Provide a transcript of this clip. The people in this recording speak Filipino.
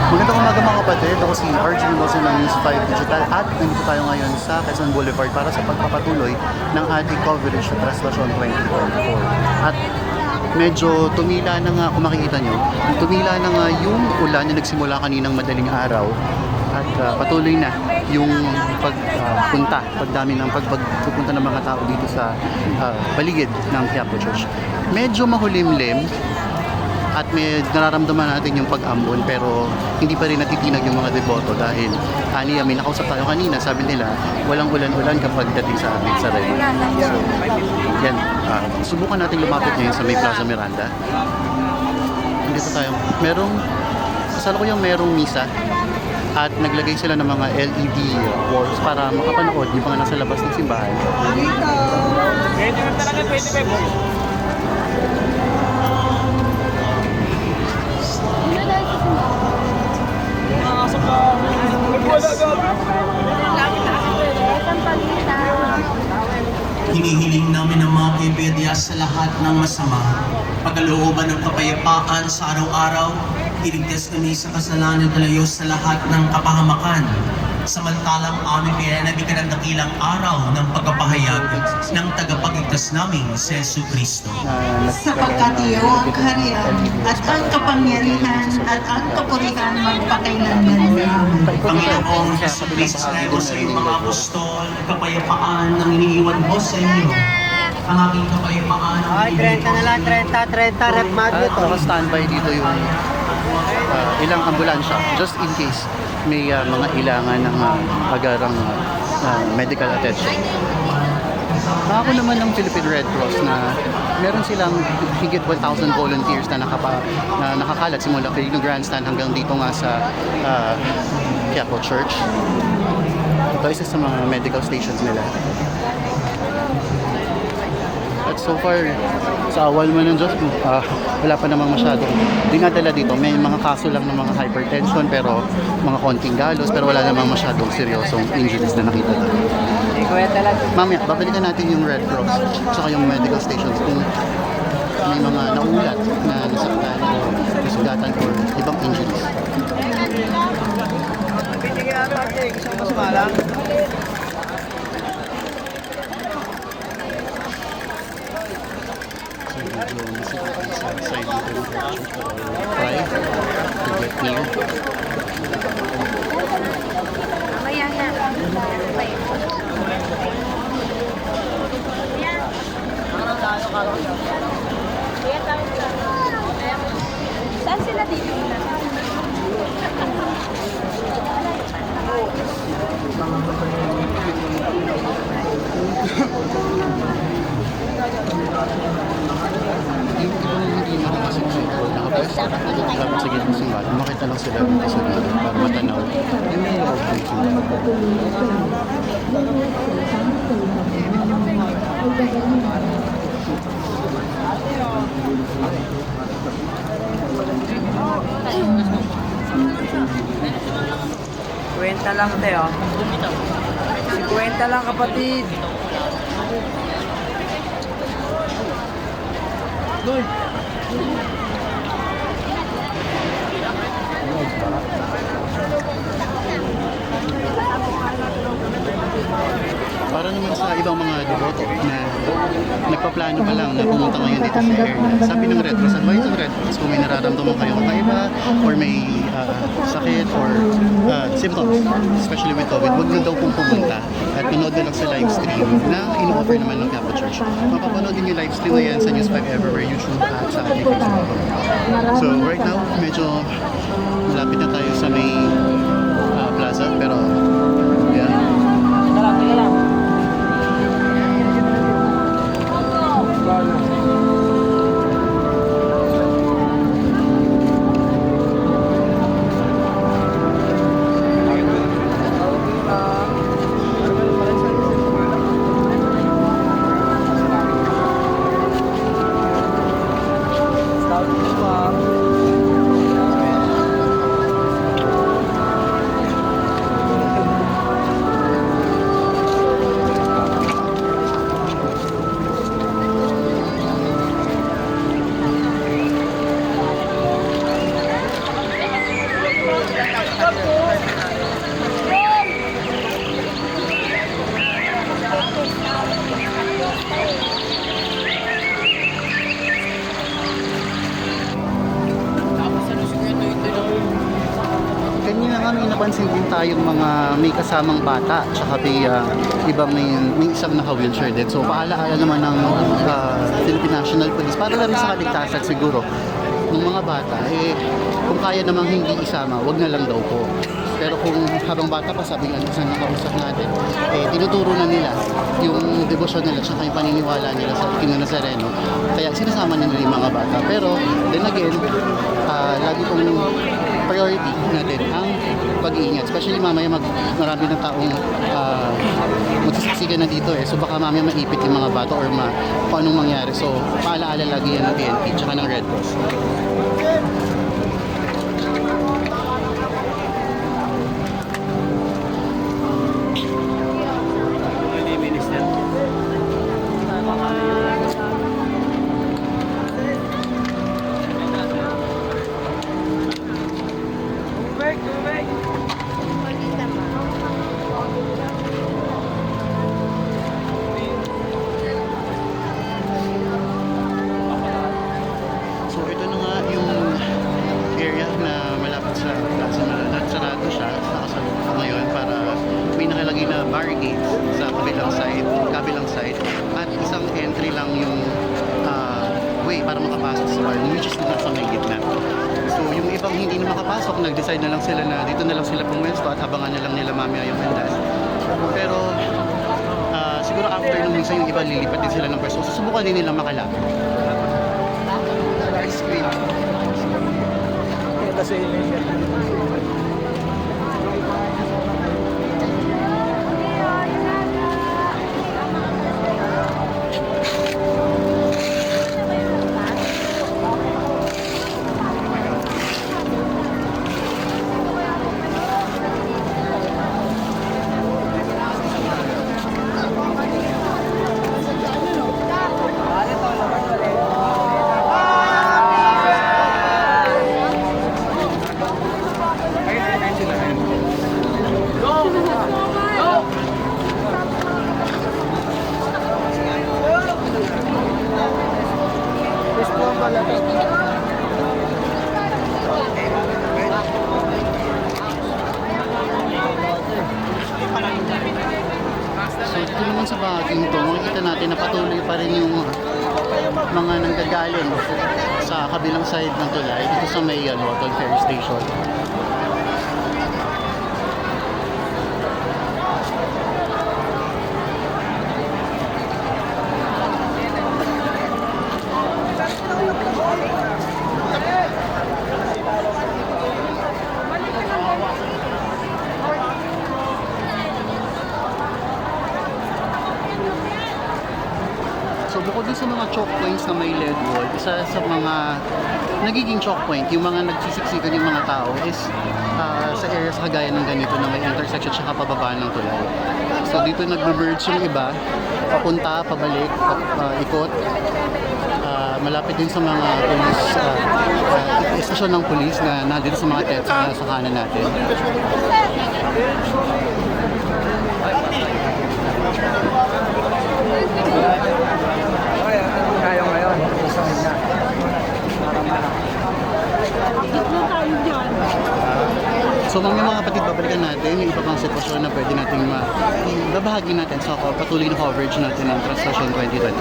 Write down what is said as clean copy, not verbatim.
Magandang umaga mga kapatid. Ako si RG Mendoza ng News 5 Digital at nandito tayo ngayon sa Quezon Boulevard para sa pagpapatuloy ng ating coverage sa Translation 2024. At medyo tumila na nga, kung makikita nyo, tumila na nga yung ulan na nagsimula kaninang madaling araw at patuloy na yung pagdami ng pagpupunta ng mga tao dito sa paligid ng Quiapo Church. Medyo makulimlim at may nararamdaman natin yung pag-ambon pero hindi pa rin natitinag yung mga deboto dahil may nakausap tayo kanina, sabi nila walang ulan-ulan kapag dating sa amin sa Remo. So, yan, subukan natin lumapit ngayon sa may Plaza Miranda. Dito tayo, kasalukuyang merong misa at naglagay sila ng mga LED walls para makapanood yung mga nasa labas ng simbahan. Pwede na talaga, pwede. Hinihiling namin ang mga kaibigan sa lahat ng masama, pagkalooban ng kapayapaan sa araw-araw, iligtas kami sa kasalanan at layo sa lahat ng kapahamakan. Samantalang aming pinanabigan ang dakilang araw ng pagkapahayag ng tagapagligtas namin si Jesu Cristo. Sapagkat iyo ang kaharian at ang kapangyarihan at ang kapurihan magpakailanman. Panginoong Jesu Cristo, sabi ko sa iyong mga apostol, kapayapaan ang iniiwan ko sa inyo. Ang aking kapayapaan ang Ay, 30 na lang, 30, rep magyo to. Naka-standby dito yung ilang ambulansya just in case may mga ilangan ng agarang medical attention. Ako naman ng Philippine Red Cross na meron silang higit 1,000 volunteers na nakakalat simula kay Grandstand hanggang dito nga sa Quiapo Church. Ito isa sa mga medical stations nila. At so far, sa awal mo ng Diyos, wala pa namang masyadong dinadala dito. May mga kaso lang ng mga hypertension, pero mga konting galos, pero wala namang masyadong seryosong injuries na nakita tayo. Mamaya, babalikan natin yung Red Cross, saka yung medical stations kung may mga naulat na nasaktan o nasugatan or ibang injuries. Medyo masikip sa side dito ng church pero try to get near. Mamaya na. Saan sila dito? Yung ibang hindi nakakasipsipro, nakapasok sa gilid ng simbahan, makita lang sila dito sa gilid para matanaw yung may loob ng simbahan. Kwenta lang, Teo. 50 lang, kapatid. Para naman sa ibang mga deboto na nagpaplano pa lang na pumunta ngayon dito sa area. Sabi ng Red Cross, advice ng Red Cross kung may nararamdaman kayo kakaiba or may sakit or symptoms, especially with COVID, huwag na daw pong pumunta at manood na lang sa live stream na ino-offer naman ng Quiapo Church. Mapapanood din yung live stream na yan sa News 5 Everywhere, YouTube at sa ating Facebook. So right now, medyo malapit na tayo sa may plaza pero yeah. Teka lang. napansin din tayong mga may kasamang bata, tsaka may isang naka-wheelchair din. So paalaala naman ng Philippine National Police, para lang sa kaligtasan siguro ng mga bata, kung kaya namang hindi isama, wag na lang daw po. Pero kung habang bata pa, sabi nga sa nakausap natin, tinuturo na nila yung debosyon nila tsaka yung paniniwala nila sa King Nazareno. Kaya sinasama nila yung mga bata. Pero then again, lagi pong priority natin ang pag-iingat. Especially mamaya marami ng taong magsisiksikan na dito So baka mamaya maipit yung mga bata or kung anong mangyari. So paalaala lagi yan ng PNP tsaka ng Red Cross. So ito na nga yung area na malapit sa Plaza Malala. Sarado siya, nakasalubong ngayon para may nakalagay na barricade sa kabilang side at isang entry lang yung way para makapasok sa bar, which is nasa may gitna. So yung ibang hindi na makapasok, nag-decide na lang sila na dito na lang sila pumwesto at abangan na lang nila mamaya yung handa. Pero siguro after nung minsan yung iba lilipat din sila ng pwesto, susubukan din nila makalapit. Ice cream. So dito naman sa bahaging ito, makikita natin na patuloy pa rin yung mga nanggagaling sa kabilang side ng tulay dito sa may Loton Ferry Station. So bukod din sa mga choke points na may lead wall, isa sa mga nagiging choke point, yung mga nagsisiksikan yung mga tao is sa areas kagaya ng ganito na may intersection tsaka pababa ng tulay. So dito nagbe-merge yung iba, papunta, pabalik, ikot. Malapit din sa mga police, estasyon ng police na nandito sa mga tents na sa kanan natin. So mga kapatid, babalikan natin yung iba pang sitwasyon na pwede nating babahagi natin sa patuloy na coverage natin ng Translation 2020.